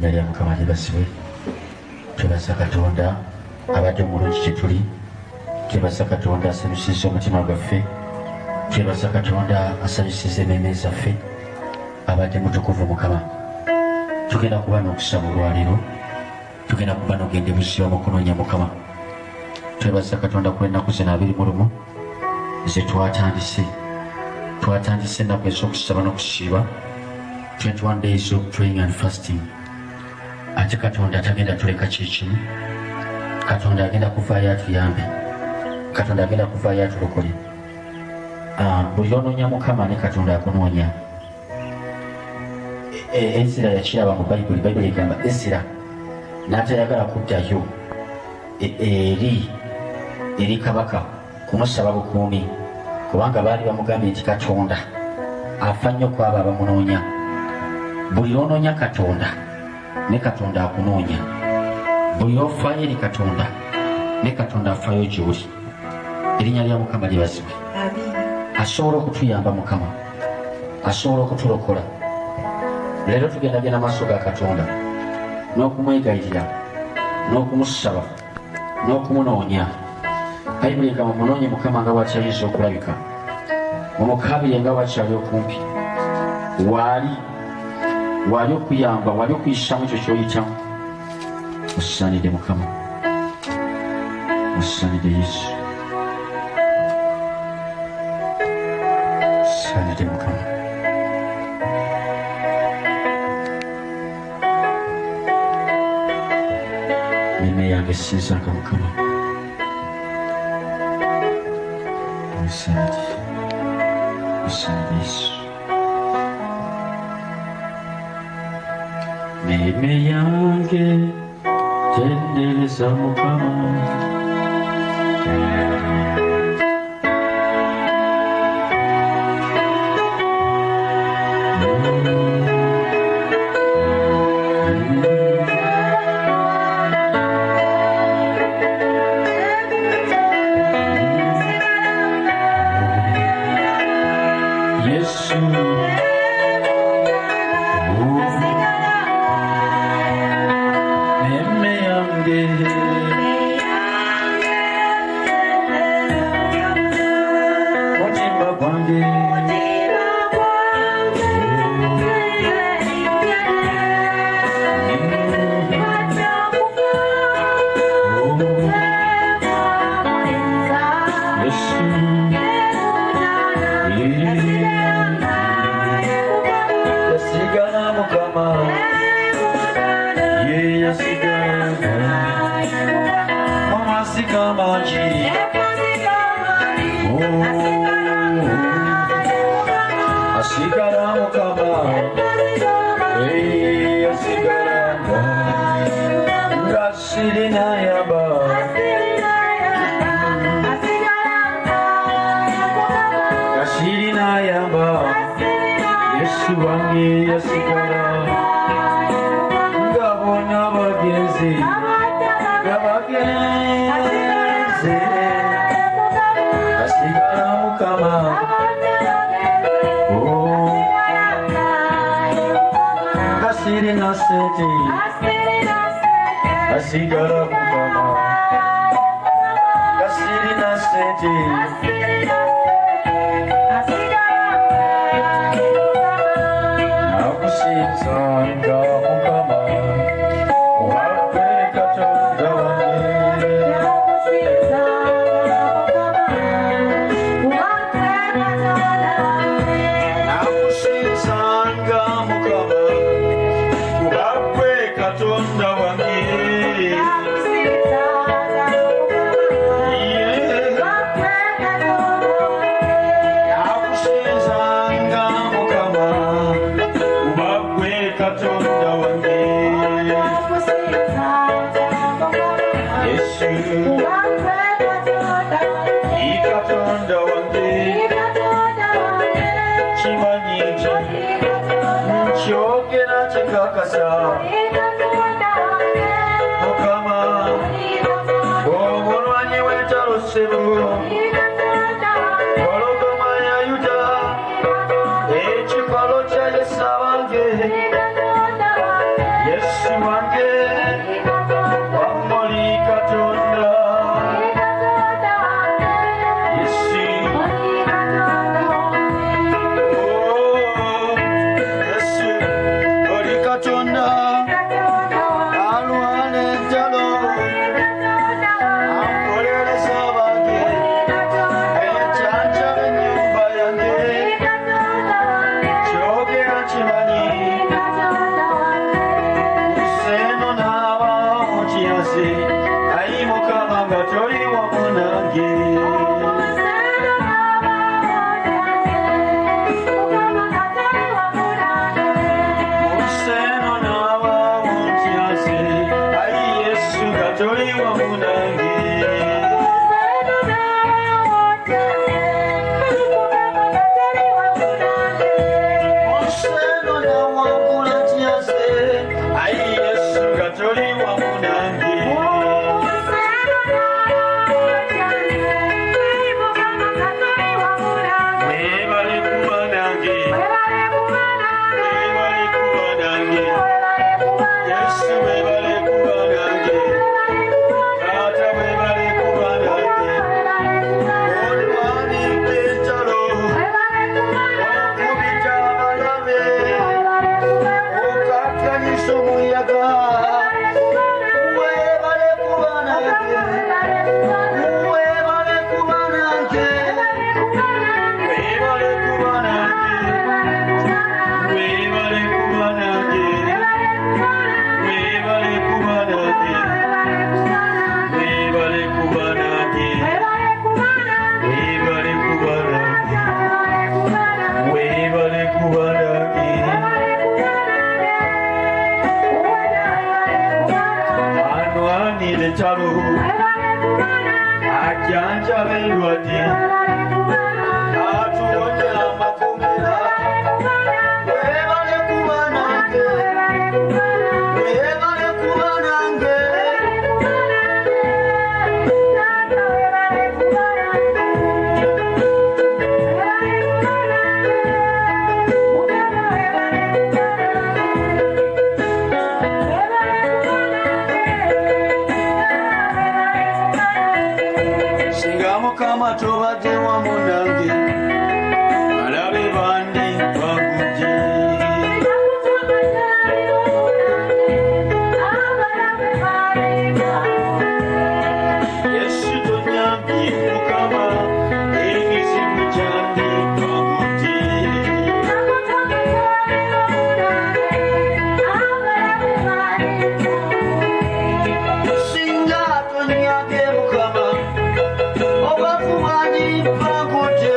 erinnya lya Mukama libasibwe. Twebaza Katonda abadde omulungi kye tuli. Twebaza Katonda asanyusiza omutima gwaffe. Twebaza Katonda asanyusiza emmeeme zaffe. Abadde mutukuvu Mukama. Tugenda kuba n'okusaba olwaleero. Tugenda kuba n'ogenda ebuziba mu kunoonya Mukama. Twebaza Katonda ku ennaku zino 21 ze twatandise. Twatandise ennaku ez'okusaba n'okusiiba. 21 days of praying and fasting. Ate Katonda tagenda tuleka kikimu. Katonda agenda kuvaayo atuyambe. Katonda agenda kuvaayo atulokole. Buli onoonya Mukama ne Katonda akunoonya. Ezira yakiraba mu Bayibuli egamba Ezira n'atayagala kuddayo eri kabaka kumusaba bukuumi, kubanga baali bamugambye nti Katonda afa nnyo ku abo abamunoonya. Buli lw'onoonya Katonda ne Katonda akunoonya. Buli lw'ofaayo eri Katonda ne Katonda afaayo gy'oli. Erinnya lya Mukama libazibwe. Asobola okutuyamba Mukama, asobola okutulokola. Leero tugenda genda maaso ga Katonda n'okumwegayirira n'okumusaba n'okumunoonya. Bayibuli egamba munoonye Mukama nga bw'akyayinza okulabika, mumukaabire nga bw'akyali okumpi. Waali okuyamba, waali okuyissamu ekyo ky'oyitamu. Musaanidde Mukama, musaanidde Yesu, musaanidde Mukama. Emmeeme yange sinzanga Mukama. Musaanidde, musaanidde Yesu. Emmeeme yange tendereza Mukama. Yes. Singa tunyage mukama obafumanyi mpangudde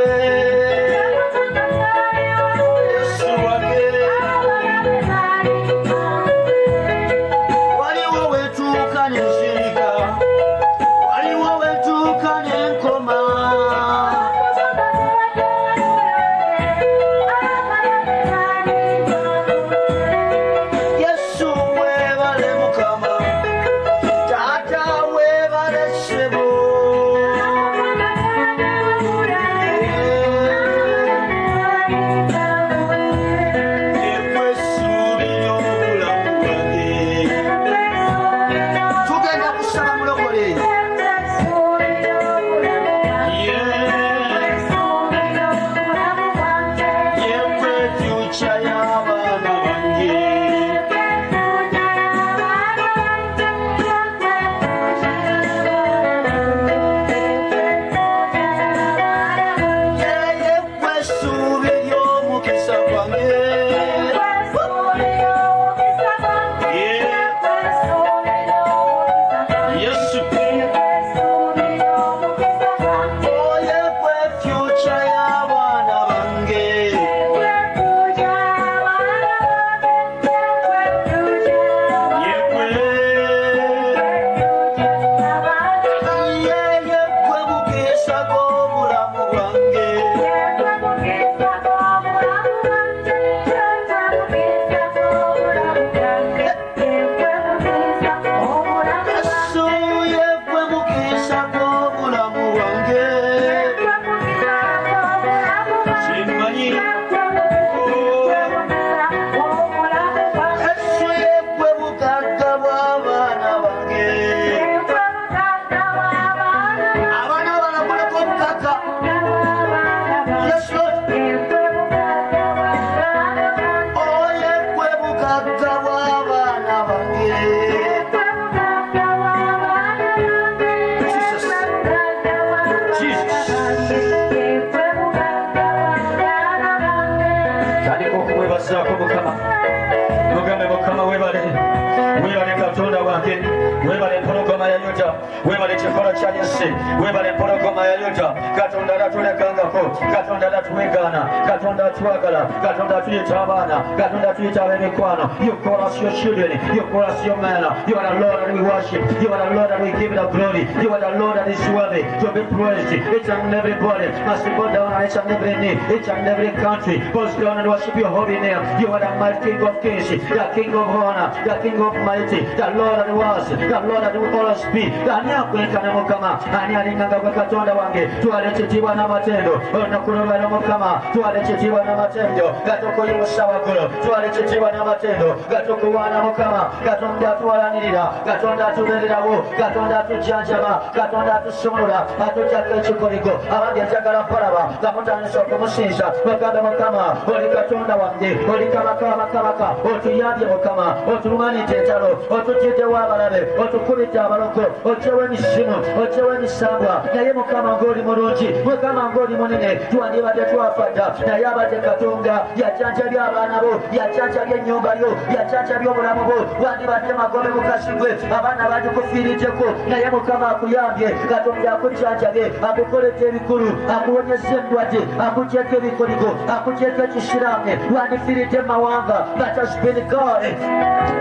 wange webale empologoma ya yuda webale kikola kya yese webale empologoma ya yuda katonda alatulekangako katonda alatuwegaana katonda atwagala katonda atuyita abaana katonda atuyita ab'emikwano you call us your children you call us your man you are the Lord that we worship you are the Lord that we give the glory you are the Lord that is worthy to be praised each and everybody must go down on each and every knee each and every country goes down and worship your holy name you are the mighty King of kings the King of honor the King of mighty the Lord that was the Lord that will always be ani akwekana mukama ani alinganga kwa katonda wange twaleketibwa n'amatendo onakulobera mukama twaleketibwa n'amatendo gatokoyimusa waggulu twaleketibwa n'amatendo gatokuwaana mukama katonda atuwalanirira katonda atubeererawo katonda atujjanjaba katonda atusumulula atujjako ekikoligo abange njagala palaba nga mutandisa okumusinza bagambe mukama oli katonda wange oli kabaka otuyambye mukama otulumanidde entalo otugiddewo abalabe otukubidde abaloko ocewo emisimu ocewo emisambwa naye mukama ng'oli mulungi mukama ng'oli munene twandibadde twafadda naye abadde katonda yajjanjabya abaana bo yajjanjabya ennyumba yo yajjanjabya obulamu bo wandibadde magome mukasi gwe abaana bagikufiiriddeko naye mukama akuyambye katonda akujjanjabye akukoleka ebikulu akuwonyesa endwadde akugyeko ebikoligo akugyeko ekisiraamye wandifiiridde mawanga but has been God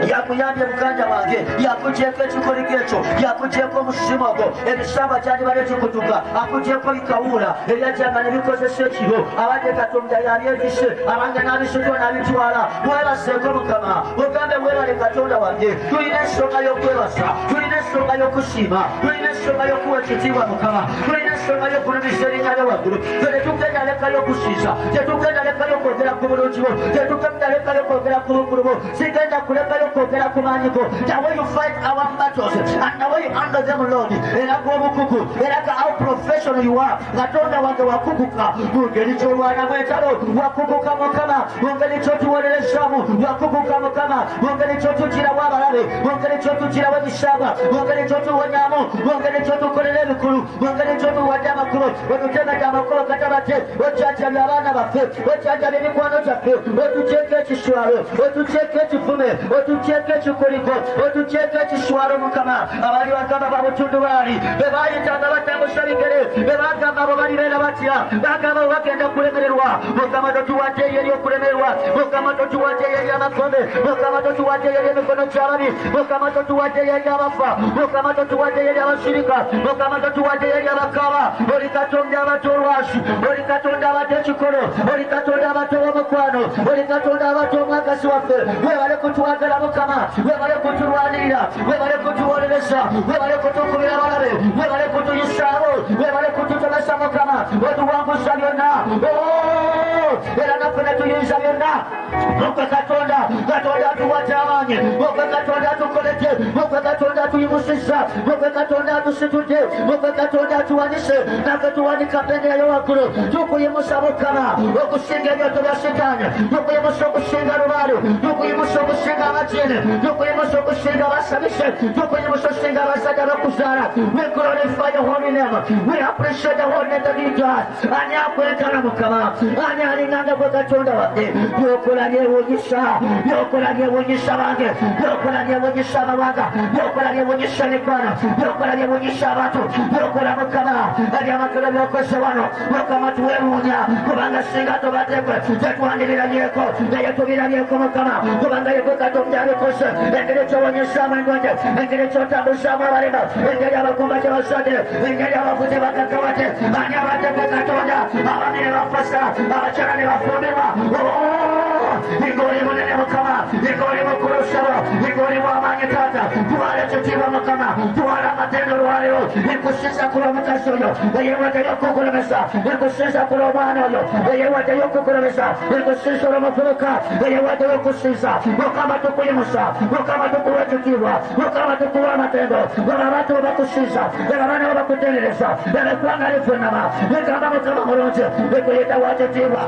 yakuyambye muganda wange yakugyeko ekikoligo ekyo yakugyeko omusimu ogwo ebisamba kyandibadde kikutuka akugyeko bikawuula ebyajjanga ne bikozesa ekiro abadde katonda yabyevise abange n'abisitwa n'abitwala mwebaseeko mukama ogambe weebale katonda wange tulina ensonga y'okwebasa tulina ensonga y'okusiima tulina ensonga y'okuwa ekitiibwa mukama tulina ensonga y'okulumisa erinnya lyo waggulu tetugenda lekayo okusiisa tetugenda lekayo okwogera ku bulungi bo tetugenda lekayo okwogera ku bukulu bo sigenda kulekayo okwogera ku maanyi go the way you fight our battles and the way you handle them Lord eraga obukugu eraga how professional you are katonda wange wakuguka mu ngeri kyolwanamu entalo wakuguka mukama mu ngeri kyotuwolerezaamu wakuguka mukama mu ngeri kyotugirawo abalabe mu ngeri kyotugirawo emisamba mu ngeri kyotuwonyaamu mu ngeri kyotukolera ebikulu mu ngeri kyotuwadde amakulu wetutegedde amakulu katabate ojjanjabya abaana baffe ojjanjabya emikwano gyaffe otugyeko ekiswalo otugyeko ekivume otugyeko ekikoligo otugyeko ekiswalo mukama abali bagamba babutundubaali bebayitanga batambusa bigere bebagamba abo balibeera batya bagamba bo bagenda kulemererwa mukama totuwadde eri okulemererwa mukama totuwadde eri amakombe mukama totuwadde eri emikono gy'ababi mukama totuwadde eri abafa mukama totuwadde eri abasirika mukama totuwadde eri abakaba oli katonda abadde olwasi oli katonda abadde ekikolo oli katonda abadde omukwano oli katonda abadde omwagazi waffe webale kutwagala mukama webale kutulwanirira webale kutuwolereza webale kutukubira abalabe webale kutuyisaawo webale kututomesa mukama otuwangusa byonna era naffe netuyinza byonna mukwe katonda katonda atuwadde amaanyi mukwe katonda atukolete mukwe katonda atuyimusisa mukwe katonda atusitudde mukwe katonda atuwanise naffe tuwanika bendera y'owaggulu tukuyimusa mukama okusinga ebyoto bya sitaani tukuyimusa okusinga lubaalo tukuyimusa okusinga amajene tukuyimusa okusinga abasabise tukuyimusa okusinga abasajja bakuzaala we glorify your holy name we appreciate the holy name of God ani akwekana mukama ani alinganga gwe katonda wange byokola byewunyisa byokola byewunyisa bange byokola byewunyisa amawanga byokola byewunyisa emitwano byokola byewunyisa abantu byokola mukama ali amakolo byokoze wano mukama tuweewuunya kubanga singa tobatekwe tetwandiriranyeko naye tubirabyeko mukama kubanga yegwe katonda abikoze engeri ekyowunyisaamu endwadde engeri ekyotambuzaamu abalema engeri abagumba gye basadde engeri abavuzi bakakawate ani abadde gwe katonda abami ne bafasa abakyala ne bafumbirwa ingoli munene mukama ingoli mukulu sabo ingoli mwamaanyi taata tuwala ekitiibwa mukama tuwala amatendo lwaliro nkusinza kuba omukazi oyo eyewaddeyo okukulemesa nkusinza kuba omwana oyo eyewaddeyo okukulemesa nkusinza olw'omuvubuka eyewaddeyo okusinza mukama tukuyimusa mukama tukuwa ekitiibwa mukama tukuwa amatendo baba abantu bakusinza baba abaana babakutendereza baba eggwanga livuunama negamba mukama mulungi ekuyita wa kitiibwa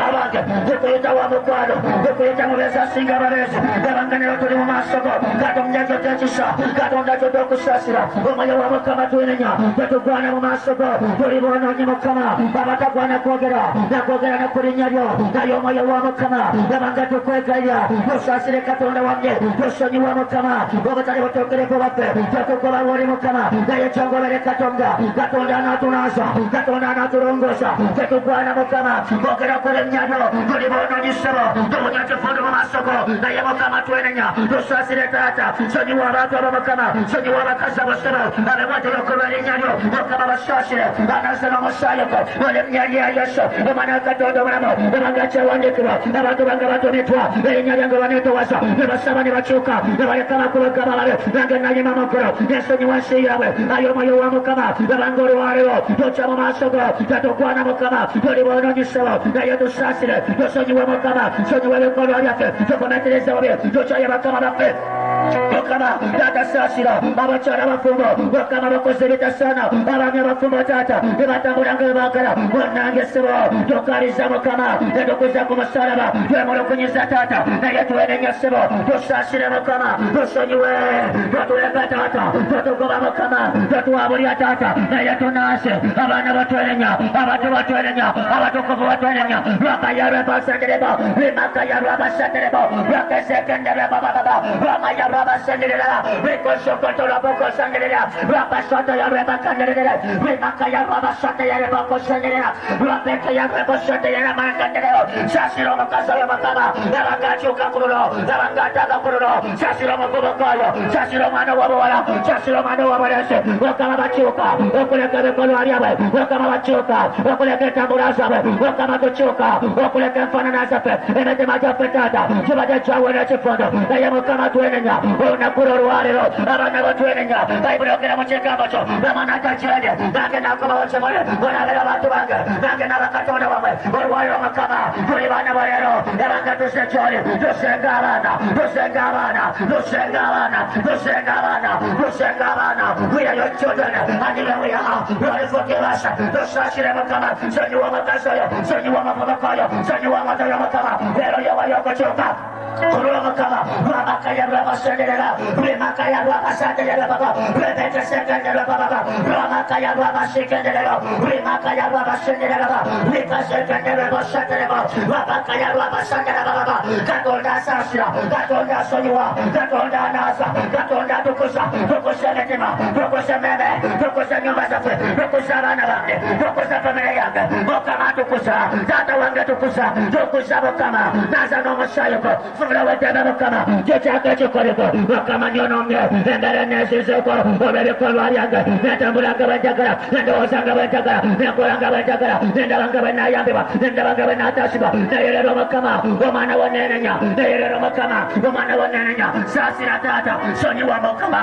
abange ekuyita wa mukwano ekuyita mu beezi asinga ababeezi babanga ne batuli mu maaso go katonda kyo tekisa katonda kyo tokusaasira omanye omwoyo wa mukama twenenya tetugwana mu maaso go tuli bonoonyi mukama abatagwana kwogera nakwogera ne ku linnya lyo naye omwoyo wa mukama yabanga tukwegalya tusaasire katonda wange tusonyiwa mukama obutali butuukirivu baffe tetugoba bwoli mukama naye kyongobere katonda katonda anaatunaasa katonda anaatulongoosa tetugwana mukama kwogera ku linnya lyo tuli bonoonyi ssebo tubunyakifundu mu maaso go naye mukama twenenya tusaasire taata sonyiwa abantu abo mukama sonyiwa abakazi abo ssebo abebwatira okulwa linnya lyo mukama basaasire banaase n'omusaayi gwo olinnya lya yesu omwana wa katonda omulamu ebanga kyewandikibwa abantu bange batomitwa erinnya lyange baneetowasa ne basaba ne bakyuka ne baleka bakubaga balabe nange nalima mukulu nensonyiwa ensi yaabwe aye omwoyo wa mukama ebanga olwaleero tokya mu maaso go tetugwana mukama tuli bonoonyisebo naye tusaasire tusonyiwe mukama sonyiwa ebikolwa byaffe tukometerezewo bye tukyaye bakama baffe mukama taata saasira abakyala abafumbo mukama bakoze ebitasaana abaami abafumbo taata bebatambulanga bebaagala bonnange ssebo tukaliza mukama netukuza ku musalaba twemulukunyiza taata naye tuwenenya ssebo tusaasire mukama tusonyiwe twatuleka taata twatugoba mukama twatuwabulya taata naye tunaase abaana batwenenya abantu batwenenya abatukuvu batwenenya lwakaya lwebasenderebo limakaya lwabasenderebo lwakesekenderebo bababa lwamaya lwabasenderera lwikosokoto lwabokosenderera lwabasotoya lwebakanderera limakaya lwabasotoya lwebokosenderera lwabekeya lwebosotoyera makanderero saasira omukazi oyo mukama abagakyuka ku lulo abagataga ku lulo saasira omuvubuka oyo saasira omwana owabuwala saasira omwana owabulenzi mukama bakyuka okuleka ebikolwa byabwe mukama bakyuka okuleka entambula zaabwe mukama tukyuka okuleka enfaanana zaffe emitima gyaffe taata gibadde gyawera ekifundo naye mukama twenenya olunaku lwolwaleero abaana batwenenya bayibuli ogera mu kigambo kyo bamwana takyende nange nakomawo kimule olabera abantu bange nange nabakatonda wamwe olwaleero mukama tuli baana baleero ebanga tuse kyoli tusenga abaana tusenga abaana tusenga abaana tusenga abaana tusenga abaana we are your children and here we are Lord forgive us tusaasire mukama sonyiwa omukazi oyo sonyiwa omuvubuka oyo sonyiwa omwana oyo mukama leero yowayo okukyuka kulwa mukama lwamakaya lwabasenderera lwemakaya lwabasenderera baba lwebetesekenderera baba lwamakaya lwabasikenderera lwemakaya lwabasenderera baba lwikasekenderera bosenderera lwamakaya lwabasenderera baba katonda asaasira katonda asonyiwa katonda anaasa katonda atukuza tukuza emitima tukuza emmeeme tukuza ennyumba zaffe tukuza abaana bange tukuza famire yange mukama atukuza taata wange tukuza tukuza mukama naza n'omusaayi gwo fumula weddembe mukama kyekyako ekikoleko mukama nyonomye embera neesizeeko olw'ebikolwa byange nentambulanga bwenjagala nendowoozanga bwenjagala nenkolanga bwenjagala nendabanga bwenayambibwa nendabanga bwenaataasibwa naye leero mukama omwana woneenenya naye leero mukama omwana woneenenya saasira taata sonyiwa mukama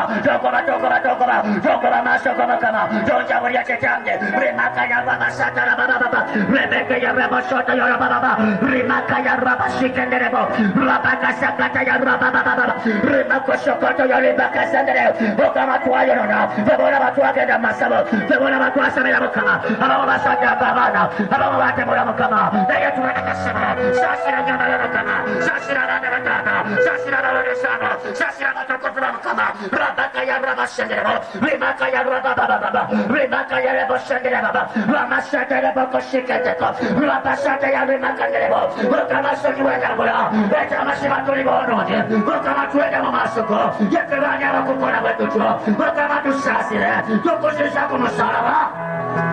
togoba maaso go mukama tonjabulya kitange lwemakaya lwabasatala babababa lwebekeya lwebosotoyoyo bababa lwemakaya lwabasikenderebo lwabakasakataya lwababababa lwebakosokotoyo lwebakasendereo mukama twayonona febola batwagenda mumasabo febola batwasabira mukama ababo basajjanga abaana ababo batemula mukama naye tubanakasaba saasira nyama ya mukama saasira abaana bataata saasira abalolesano saasira abatukuvu ba mukama lwabakaya lwabasenderebo lwemakaya lwababababa lwemakaya lwebosenderebo lwamasenderebo kosikendeko lwabasendeya lwemakanderebo mukama sonyiwa entambula ekyamasiba tuli bonoonye mukama twende mu maaso go yetebanye abakukola bwe tutyo mukama tusaasire tukuziza ku musalaba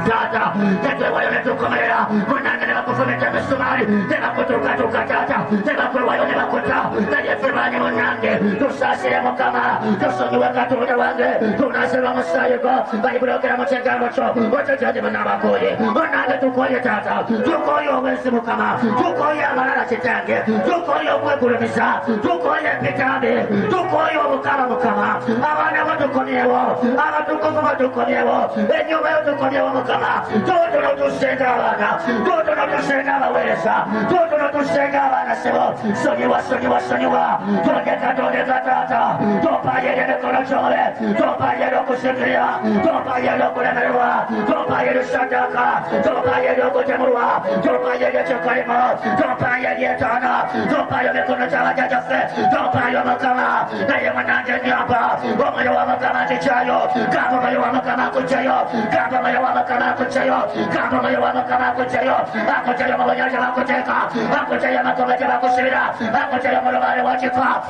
taata tetwewayo ne tukomerera munange ne bakufumita emisumaali ne bakutukatuka taata ne bakwewayo ne bakuta naye ffe baani munange tusaasire mukama tusonyiwe katonda wange tunaseba musaayi go bayibuli ogera mu kigambo kyo otetyaje banaabakoye munange tukoye taata tukoye obwensi mukama tukoye abalala kitange tukoye okwegulumiza tukoye ebitambi tukoye obukama mukama abaana bo tukomyewo abatukuvu bo tukomyewo ennyumba yo tukomyewo mukama tutuno tusenga abaana tutuno tusenga abaweereza tutuno tusenga abaana sebo sonyiwa tondeka taata topayere emikono gyole topayere okusikirira topayere okulemererwa topayere esaddaaka topayere okutemulwa topayere ekikolimo topayere etaana topayo emikono gy'abajjajjaffe topayo mukama naye munange nyamba omwoyo wa mukama Wakamaji Jayo, Gabamayo Wamakamaku Jayo, Gabamayo Wamakamaku Jayo, Gabamayo Wamakamaku Jayo, Akojayo Mawanya Makoteka, Akojayo Makomete Makusira, Akojayo Malamari Wachika,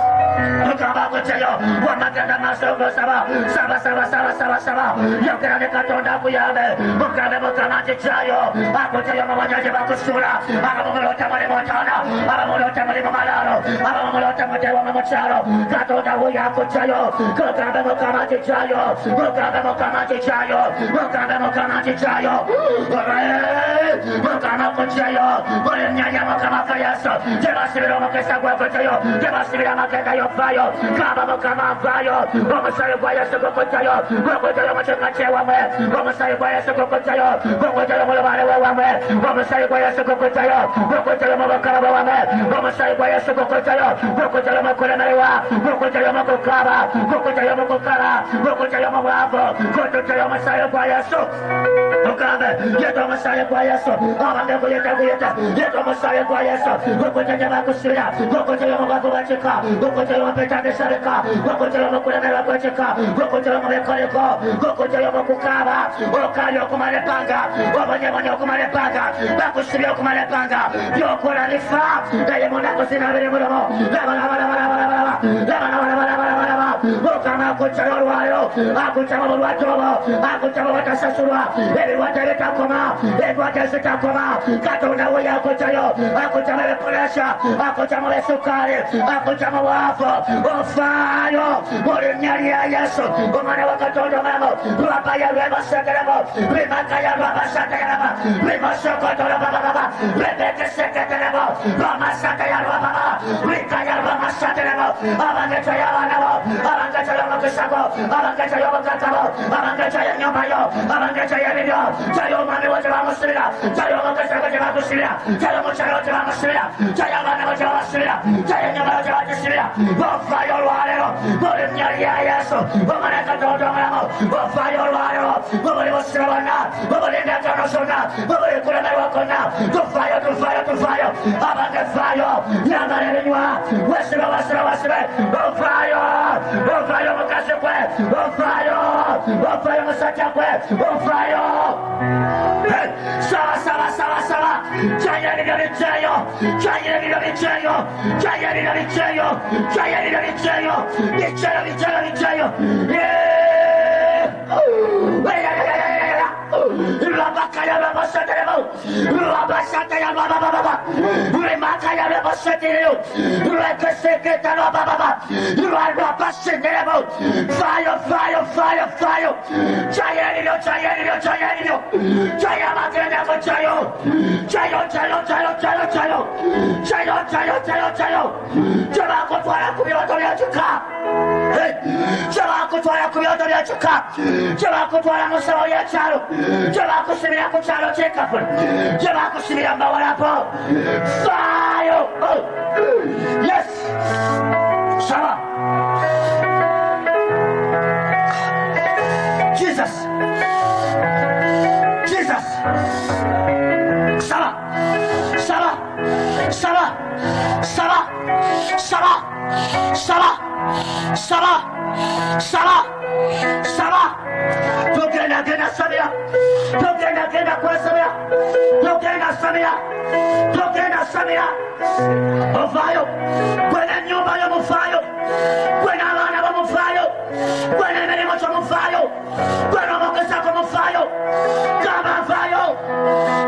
Wakamaku Jayo, Wamakana Masoko Saba, Saba Saba Saba Saba Saba, Yakana Katonda Kuyabe, Mukame Mukamaji Jayo, Akojayo Mawanya Makusura, Akamulota Marimotana, Akamulota Marimalaro, Akamulota Matewa Mamacharo, Katonda Huyaku Jayo, Mukame Mukamaji Jayo, Mukame Mukamaji Jayo, Mukame Mukamaji Jayo, Mukamaku Jayo, Murinyanya Mukamaka Yaso, Devasiro Makesa Guakotayo, Devasira Makatayo Fayo, Kaba Mukama Fayo, Romasayo Guayasa Gokotayo, Gokotayo Machakachewa, Romasayo Guayasa Gokotayo, Gokotayo Mulamare Wame, Romasayo Guayasa Gokotayo, Gokotayo Mabakara Wame, Romasayo Guayasa Gokotayo, Gokotayo Makuremewa, Gokotayo Makokara, Gokotayo Makokara, Gokotayo Mawabo, Gokotayo Masayo Guayaso, Mukabe, Yeto Masayo Guayaso, Amango Yeta, Yeto Masayo Guayaso, Gokotayo Makusira, Gokotayo Mabakowachika, Gokotayo Mapetane Sarika, Gokotayo Makuremewa Wachika, Gokotayo Mamekoreko, Gokotayo Makukara, Okayo Kumarepanga, Obanyamanya Kumarepanga, Bakusiri Kumarepanga, Yokora Nifa, Dayamona Cosina Veremono, Okama Kucharo Wayo, Akuchamo Watomo, Akuchamo Watasasura, everyone Takoma, everyone Takoma, Katona Waya Kuchayo, Akuchamo Polasha, Akuchamo Sukari, Akuchamo Wafo, Ofayo, Morinyaria Yaso, Omana Katono Mamo, Rapaya Rema Sakaramo, Remakaya Rama Sakarama, Remasokotoro Baba, Rebecca Sakaramo, Rama Sakarama, Rikaya Rama Sakaramo, Amangataya Namo, Amangataya Makasako, Amangataya Makatamo, Amangataya Nyomayo, Amangataya Video, Tayo Mami Watamasira, Tayo Makasaka Jamasira, Tayo Mocharo Jamasira, Tayo Mana Jamasira, Tayo Nyama Jamasira, Fire Waro, Morinyaria Yaso, Omanaka Dodomamo, Fire Waro, Mobile Wasravana, Mobile Nakarosona, Mobile Kuramawakona, to fire, Abanga Fire, Yamarenua, Western Wasra, Fire, Makasakwe, Fire, Masakwe, Fire, Sama, Giant Rabakaya Rabasateremo, Rabasataya Baba, Remakaya Rabasateremo, Rekaseketana Baba, Rabasateremo, fire, Giant, Giant, yes, Sama, Jesus, Sama, Tokena Samia, Ofayo, Buena Nyumba ya Mufayo, Buena Lana wa Mufayo, Buena Menemo cha Mufayo, Buena Mokesa kwa Mufayo, Kama Fayo,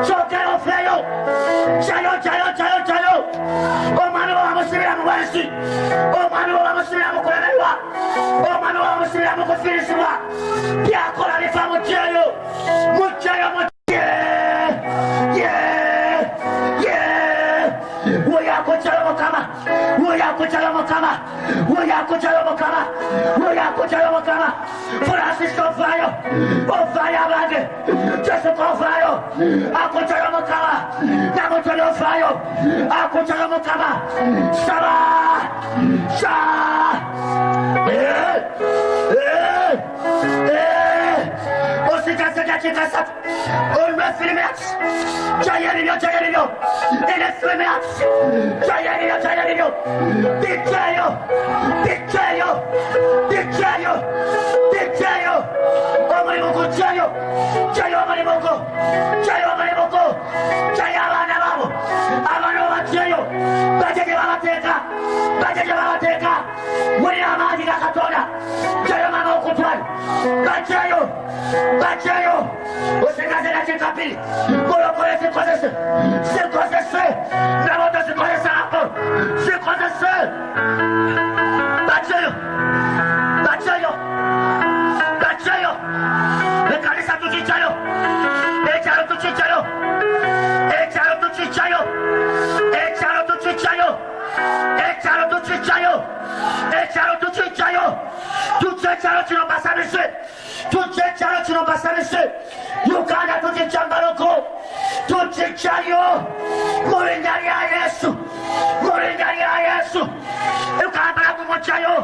Chokero Fayo, Chayo, Omanu wa Muslimia Mwesi, Omanu wa Muslimia Mkulemewa, Omanu wa Muslimia Mkufirisiwa, Pia kola nifamu Chayo, Muchayo, Francisco Fayo, Ofaya Blade, Jessica Fayo, Akuchalo Mokama, Namuchalo Fayo, Akuchalo Mokama, Saba, Osika on me filmet, Jayanio, in a filmet, Jayanio, Betrayo, Jayo amaliboko, jayo amaliboko, jayo abana babo, abana babajayo, bajaje babateka, muri amazi ga Katonda, jayo mama okutwala, bajayo, osekaze na chekapili, kolokole sikozese, namoto sikozese hapo, sikozese, bajayo, ekanisa tuchichayo, echalo tuchichayo, tuchichalo chino basanise, Uganda tuchichangaloko, tuchichayo, muringari ya Yesu, ukambala kumochayo,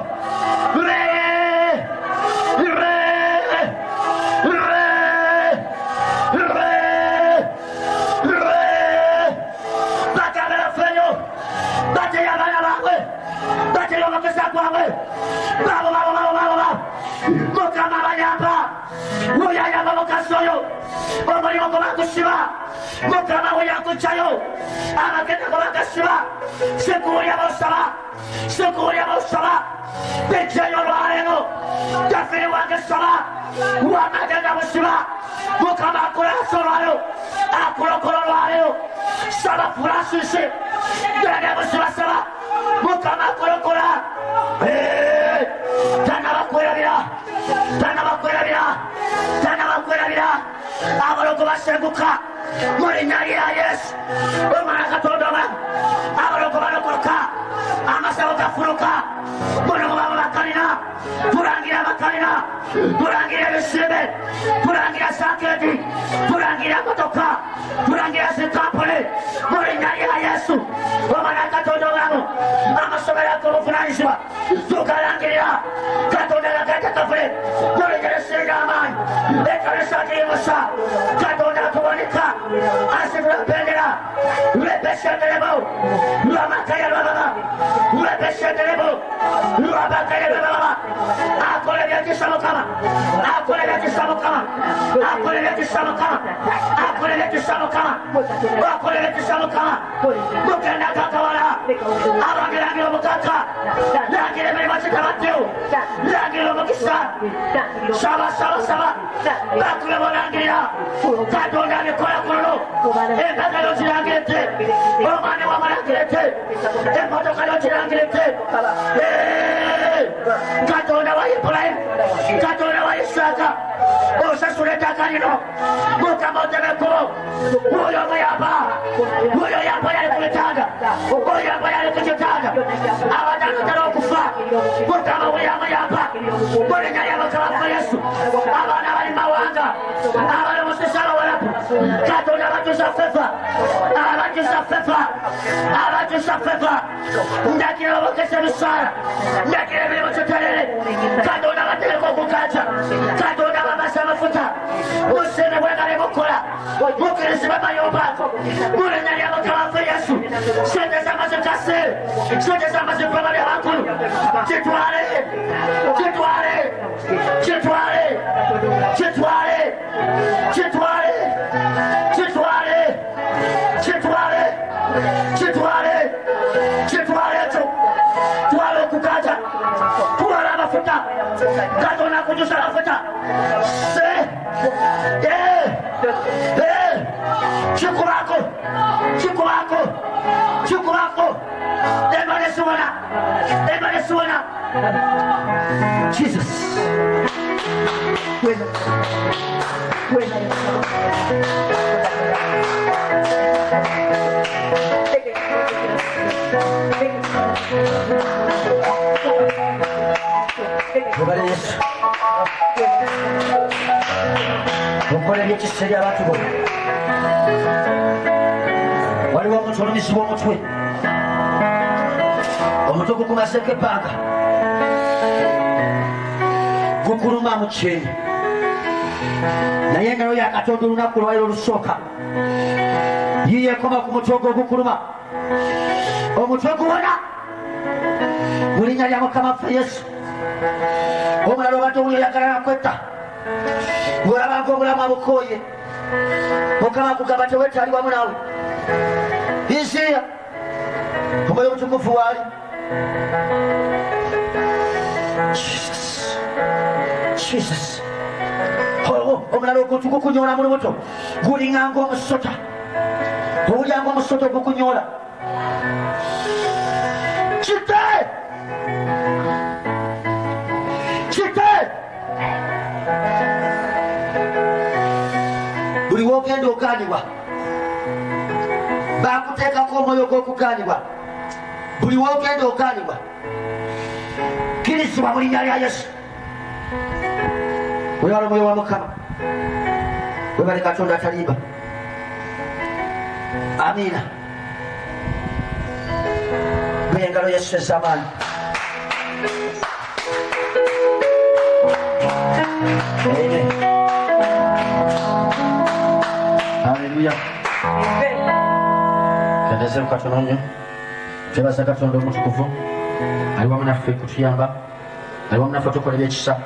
Mukama weyakuchayo abagenda kubagasiba sikuulya bosaba bejayo lwalero tafiri wange saba wamagenda busiba Mukama akulasa olwalero akulokola olwalero saba fulasise genda busiba saba Mukama akulokola tanabakwerabira abaloko basenguka muri nyari ya Yesu omwana Katonda abaloko balokoloka amasabo gafuruka muno baba bakalina tulangira ebisibe tulangira saketi tulangira motoka tulangira sikampole muri nyari ya Yesu omwana Katonda amasomero ag'obuvunanyizibwa tugalangirira Katonda yagatakavule muri nyeresinga amaanyi ekanisa girimusa Katonda atuboneka asibula bendera lwebeshenderebo lwamakaya lwababa lwebeshenderebo lwabakaya lwababa akola ebyekisa Mukama mugenda kakawala abangerangira omukaka langira emirimu kitabattewo langira omukisa saba bakule bolangirira Katonda abikola kuno empagalo kirangirete omwana wamulangirete emmotoka yokirangirete Katonda wa Ibulayimu Katonda wa Isaaka osasula ettaka lino Mukama otebekkubo oyo yamba yali ku bitanda oyo yamba yali ku kitanda abatanatera okufa Mukama weyamayamba mulinnya ly'abakama Yesu abaana bali mawanga abali mu sisalo walapu Katonda abajusa fefa ndakira obokesa ebisaala ndakira emirimu kiterere Katonda batereka okukaca Katonda bamasa amafuta musene bwegale bukola mukirizibwe mayumba mulinnya ly'abakama Yesu sente zamaze kasere sente zamaze bbaba ly'abakulu kitwale twala okukaca twala amafuta Katonda akujusa amafuta kikubako ebalesibona Jesus Mugale Yesu okola ebyekisa eri abantu bonna waliwo omuntu olumizibwa omutwe gukumaseko ebbanga gukuluma mu kyenyi naye engalo ya Katonda olunaku lwaliro olusooka yiye ekoma ku mutwe ogwo ogukuluma omutwe guwona mu linnya lya Mukama waffe Yesu omulala obadde owulira oyagala nakwetta ng'olabanga obulamu abukooye mukama kugamba tewetali wamu nawe isiya omwoyo omutukuvu waali Jesus omulala oguntu gukunyola mu lubuto gulinganga omusota owulyanga omusota ogukunyola kite buli wogenda oganibwa bakuteekako omwoyo gw'okuganibwa buli wogenda oganibwa kirizibwa mu linnya lya Yesu wewala omwoyo wa Mukama webale Katonda atalimba amiina bengalo Yesu ez'amaanyi amen haleluya kadeze katono nnyo twebaza Katonda omutukuvu ali wamu naffe kutuyamba ali wamu naffe tukola ebyekisa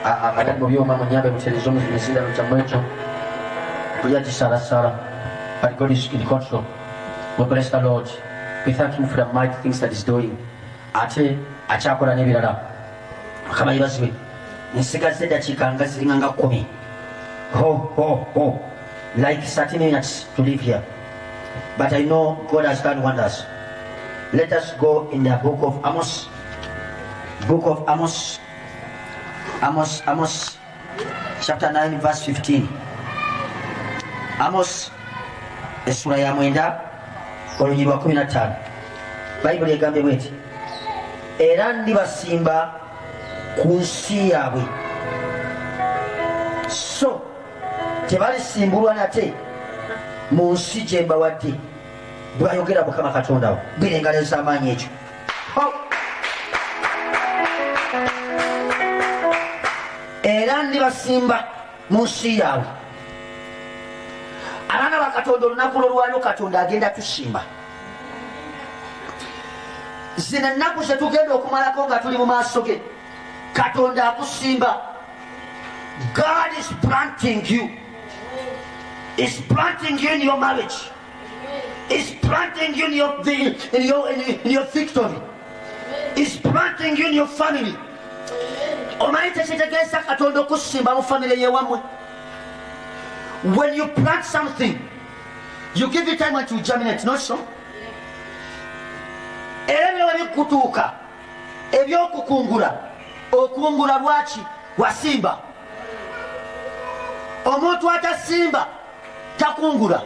atali mu byuma munyambe mutereza omuzimizira kyammwe ekyo kulya gisaalasala but God is in control. We bless the Lord. We thank him for the mighty things that he's doing. Ate akyakola n'ebirala Mukama yebazibwe nsigaze eddakiika nga ziringa nga 10 like 30 minutes to live here, but I know God has done wonders. Let us go in the book of Amos. Amos chapter 9 verse 15. Amos essula ya 9 olunyiri lwa 15. Bayibuli egambye bweti era ndibasimba ku nsi yaabwe so tebalisimbulwa nate mu nsi gye mbawadde bw'ayogera Mukama Katonda wo birengalo ez'amaanyi ekyo era ndibasimba mu nsi yaabwe. Abaana ba Katonda olunaku lwolwaliro Katonda agenda tusimba. Zino ennaku ze tugenda okumalako nga tuli mu maaso ge Katonda akusimba. God is planting you. He's planting you in your marriage. He's planting you in your victory. He's planting you in your family. Omanyi tekitegeeza Katonda okusimba mu family yewammwe. When you plant something, you give it time to germinate, not so? Era bino bikutuuka ebyokukungula okungula lwaki wasimba. Omuntu atasimba takungula.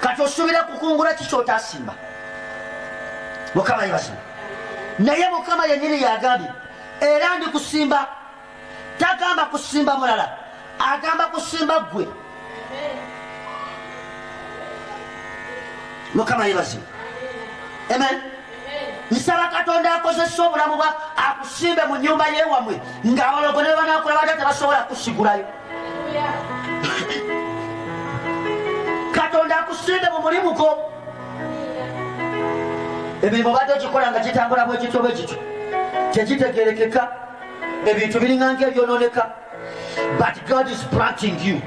Kati osuubira kukungula kikyotasimba. Mukama yebazibwe. Naye Mukama yennyini yagambye era ndi kusimba. Tagamba kusimba mulala, agamba kusimba ggwe. Mukama yebazibwe. Amen. Nsaba Katonda akozesa obulamu bwa akusimbe mu nnyumba yeewamwe ng'abalogo ne banakola bata tebasobola kusigulayo. Katonda akusimbe mu mulimu gwo. Emirimu badde ogikola nga gitambula bwe kityo bwe kityo tegitegerekeka, ebintu biringa ng'ebyonooneka. But God is planting you.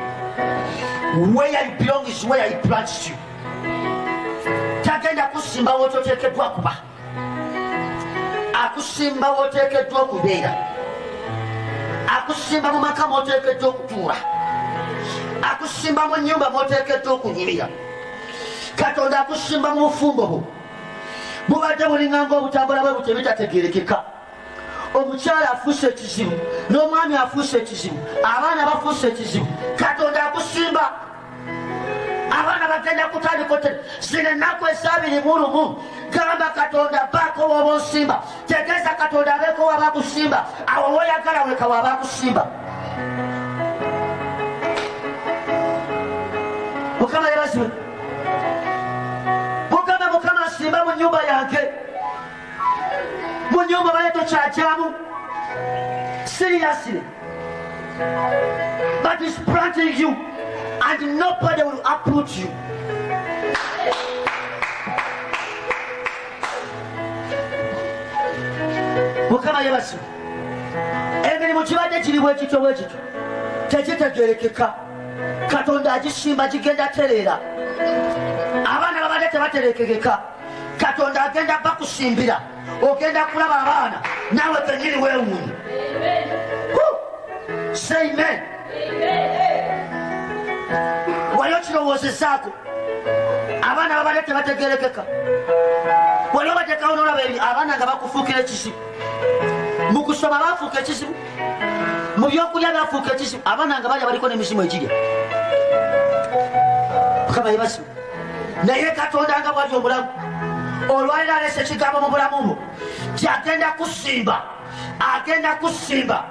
Where you belong is where he plants you. Tagenda kusimba wototeekeddwa kuba, akusimba woteekeddwa okubeera, akusimba mu maka moteekeddwa okutuula, akusimba mu nnyumba moteekeddwa okunyumira. Katonda akusimba mu bufumbo bwo bubadde bulinganga obutambula bwe butyo bitategerekeka. Omukyala afuuse ekizibu, n'omwami afuuse ekizibu, abaana bafuuse ekizibu. Katonda akusimba. Abaana bagenda kutandika zino ennaku eza 21 gamba Katonda baako w'oba osimba. Tegeeza Katonda abeeko w'aba akusimba, awo w'oyagala weka w'aba akusimba. Mukama yebazibwe. Mugamba Mukama asimba mu nnyumba yange, mu nnyumba baye tokyajyamu. Seriously. But he's planting you and nobody will uproot you. Mukama yebazibwe. Emirimu kibadde kiri bwekityo bwekityo tekitegerekeka. Katonda agisimba gigenda tereera. Abaana babadde tebaterekekeka. Katonda agenda bakusimbira. Ogenda kulaba abaana nawe kenyini weewuunye. Say amen. Wali okirowoozezaako abaana babadde tebategerekeka. Wali obateekawo n'olaba abaana nga bakufuukira ekizibu. Mu kusoma bafuuka ekizibu, mu byokulya bafuuka ekizibu. Abaana nga balya baliko n'emizimu egirya. Mukama yebasibu. Naye Katonda nga bw'ali omulamu, olwaliro aleese ekigambo mu bulamu bwo nti agenda kusimba, agenda kusimba.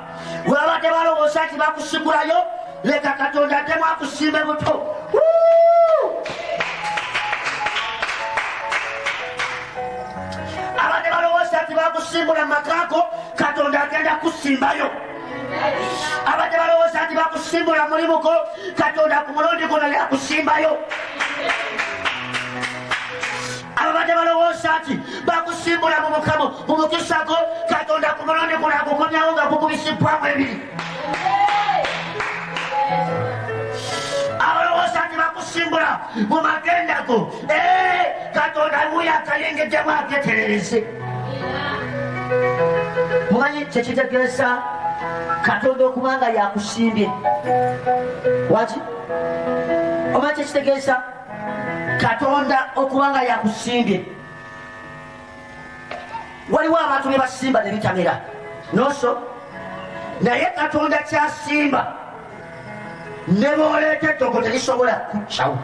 Webabadde balowooza nti bakusimbulayo, leka Katonda addemu akusimbe buto. Abadde balowooza nti bakusimbula mu makaako, Katonda agenda kusimbayo. Abadde balowooza nti bakusimbula mulimuko, Katonda ku mulundi guno yakusimbayo. Abadde balowooza nti bakusimbula mu mukamo mu mukisako, Katonda ku mulundi guno akukomyawo nga kukubisibbwamu ebiri. Abalowooza nti bakusimbula mu magenda go, Katonda wuyo akayengeddemu ageterereze. Mumanyi kyekitegeeza Katonda okubanga yakusimbye. Waki? Omanyi kyekitegeeza Katonda okubanga yakusimbye. Waliwo abantu be basimba ne bitamera noso, naye Katonda kyasimba ne booleeta ettogo terisobola kukyawo.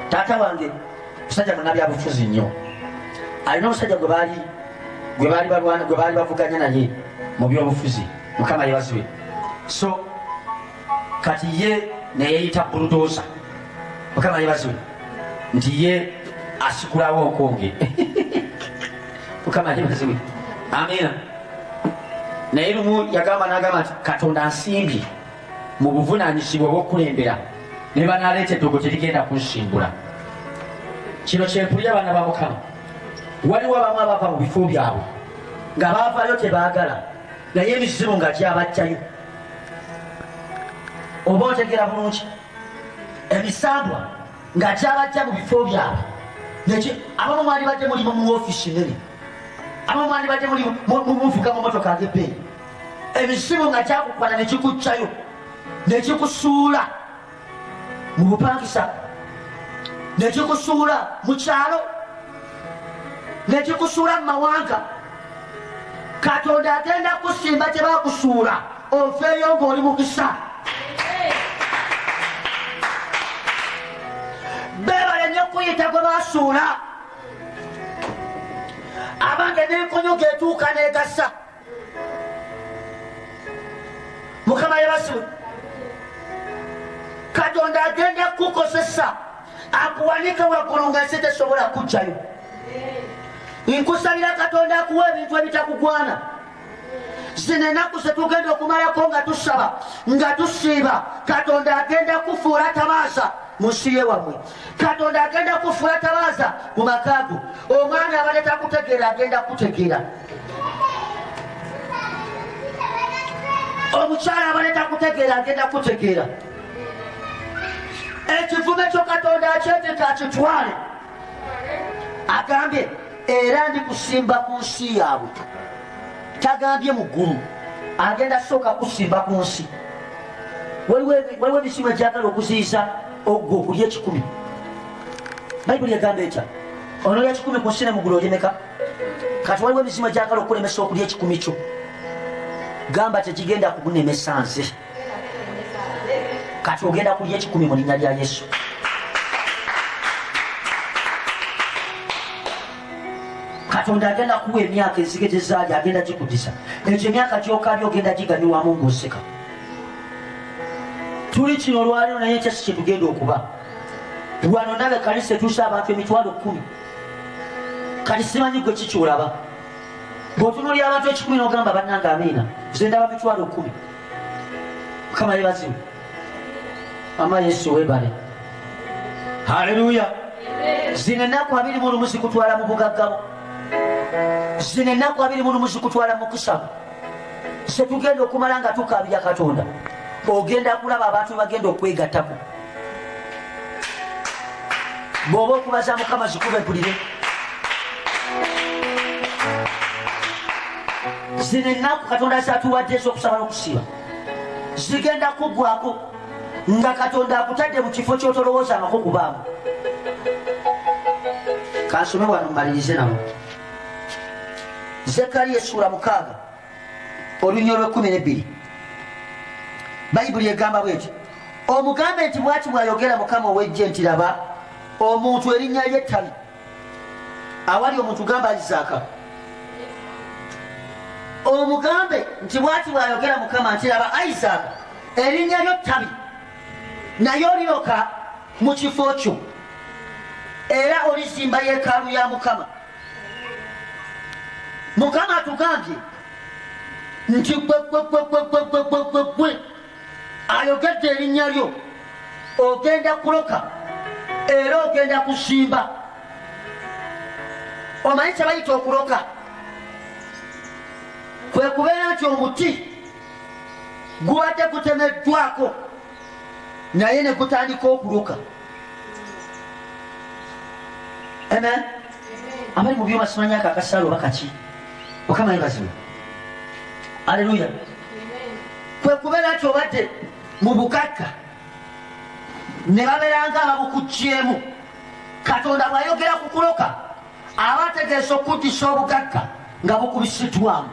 Taata wange musajja munnabyabufuzi nnyo, alina omusajja gwe baali bavuganya naye mu byobufuzi. Mukama yebazibe. So kati ye neyeyita bulldozer. Mukama yebazibe nti ye asikulawo nkonge. Mukama yebazibe. Amina. Naye lumu yagamba n'agamba nti Katonda ansimbye mu buvunaanyizibwa obw'okulembera, ne banaleeta eddogo terigenda kunsimbula. Kino kyempulira abaana ba Mukama. Waliwo abamu abava mu bifo byabwe nga baavayo tebaagala, naye emizimu nga gyabajjayo. Oba otegeera bulungi, emisambwa nga gyabajja mu bifo byabwe. Abamu mwali badde muli mu woofiisi nene, abamu mwali badde muli muvuga mu motoka ag'ebbeeyi. Emisimu nga gyakukwana ne kikujjayo ne kikusuula mu bupangisa, ne kikusuula mu kyalo, ne kikusuula mu mawanga. Katonda agenda kusimba gye bakusuula, ofeeyo ng'oli mukisa. Beebale nnyo okuyita gwe baasuula. Abange n'enkonyo geetuuka n'egasa. Mukama yebasibe. Katonda agenda kukozesa akuwanika waggulu ng'ensi tesobola kujjayo. Nkusabira Katonda akuwa ebintu ebitakugwana. Zino ennaku ze tugenda okumalako nga tusaba nga tusiiba, Katonda agenda kufuula tabaaza mu nsi ye wammwe. Katonda agenda kufuula tabaaza mu makaago. Omwana abadde takutegeera agenda kutegeera. Omukyala abadde takutegeera agenda kutegeera. Ekivume kyo Katonda akyeteka akitwale. Agambye era ndi kusimba ku nsi yaabwe. Tagambye mu ggulu, agenda sooka kusimba ku nsi. Waliwo emisimu egyagala okuziyiza ogwo okulya 10. Bayibuli egamba etya? Onolya 10 ku nsi ne mu ggulu olyemeka? Kati waliwo emisimu egyagala okulemesa okulya 10 kyo. Gamba tekigenda kukunemesa nze. Kati ogenda kulya 10 mu linnya lya Yesu. Katonda agenda kuwa emyaka enzige gye zaali agenda gikudisa. Ekyo emyaka gy'okaali ogenda giganyulwamu ng'oseka. Tuli kino olwaliro naye kyasi kye tugenda okuba. Wano ndaba ekkanisa etuusa abantu 10,000. Kati simanyi gwe kikyolaba. Bw'otunuulira abantu 10 n'ogamba bannange amiina, nze ndaba 10,000. Mukama yebazibu. Mama Yesu weebale. Haleluya. Zino ennaku 21 zikutwala mu bugaggabo. Zino ennaku 21 zikutwala mu kusaba. setugenda okumala nga tukabya Katonda ogenda kulaba abantu bagenda okwegattako bw'oba okubaza Mukama zikube mpulire zino ennaku Katonda zatuwadde ez'okusaba n'okusiiba zigenda kuggwako nga Katonda akutadde mu kifo ky'otolowoozangako kubaamu. Kansome wano mmalirize nabo. Zekkaliya essula 6 olunywa lw'12 Bayibuli egamba bw'eti omugambe nti bw'ati bw'ayogera Mukama ow'eggye nti laba omuntu erinnya lye Ttabi awali omuntu gamba Isaaka omugambe nti bw'ati bw'ayogera Mukama nti laba Isaaka erinnya lyo Ttabi naye oliroka mu kifo kyo era olizimba yeekaalu ya Mukama. Mukama atugambye nti gwe ayogedde erinnya lyo ogenda kuloka era ogenda kusimba. Omanyi kye bayita okuloka kwe kubeera nti omuti gubadde gutemeddwako naye ne gutandika okuloka. Amen. Abali mu byuma simanyi ako akasaalo oba kaki Mukama yeebazibwe. Aleluya. Kwe kubeera nti obadde mu bugagga ne babeera nga ababukugyemu Katonda bw'ayogera ku kuloka aba ategeeza okuddisa obugagga nga bukubisiddwamu.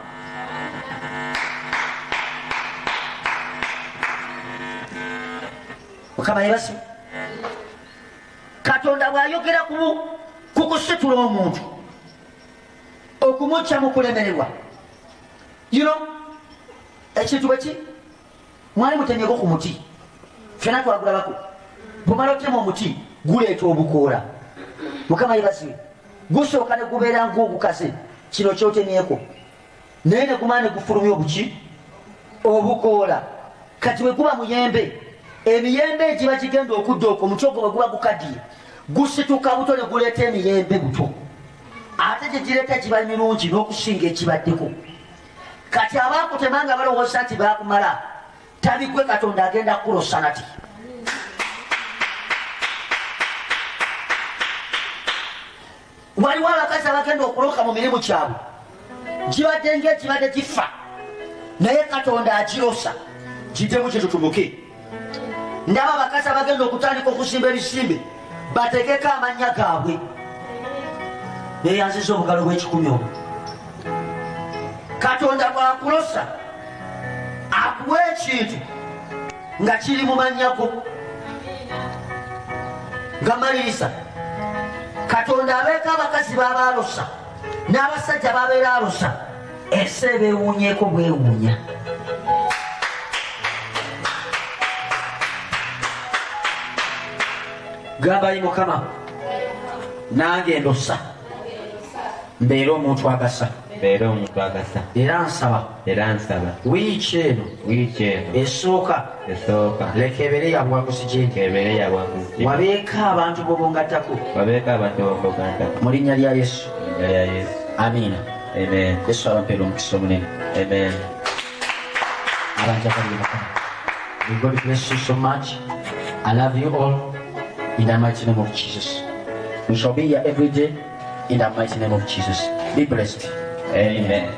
Mukama yeebazibwe. Katonda bw'ayogera ku kusitula omuntu okumukya mu kulemererwa ekintu bweki mwali mutemyeko ku muti fena twagulabako bumala otema omuti guleeta obukoola. Mukama yeebazibwe. Gusooka ne gubeera ng'ogukase kino kyotemyeko naye ne gumala ne gufulumya obuki obukoola. Kati bwe guba muyembe emiyembe egiba gigenda okudda okwo omuti ogwo bwe guba gukaddiye gusituka buto ne guleeta emiyembe buto ate gye gireeta giba mirungi n'okusinga ekibaddeko. Kati abaakutema nga balowooza nti baakumala tabigwe Katonda agenda kukulosa nati. Waliwo abakazi abagenda okuloka mu mirimu kyabwe gibadde ng'ekibadde gifa naye Katonda agirosa giddemu kyetutumuke. Ndaba abakazi abagenda okutandika okusimba ebisimbe bategeka amannya gaabwe neyanziza obugalo bw'ekikumi obwo. Katonda bw'akulosa akuwa ekintu nga kiri mu mannya go. Nga maliriza Katonda abeeka abakazi b'abaalosa n'abasajja babeera alosa ensi ebeewuunyeeko bwewuunya. Gambayi Mukama nange ndosa mbeera omuntu agasa era nsaba wiiki eno esooka leka ebeere ya bwaguzi gye wabeeko abantu bobongattako mu linnya lya Yesu. Amiina. Yesu abampeera omukisa omunene. Abanjagalire Mukama. May God bless you so much. I love you all in the mighty name of Jesus. We shall be here every day in the mighty name of Jesus. Be blessed. Amen.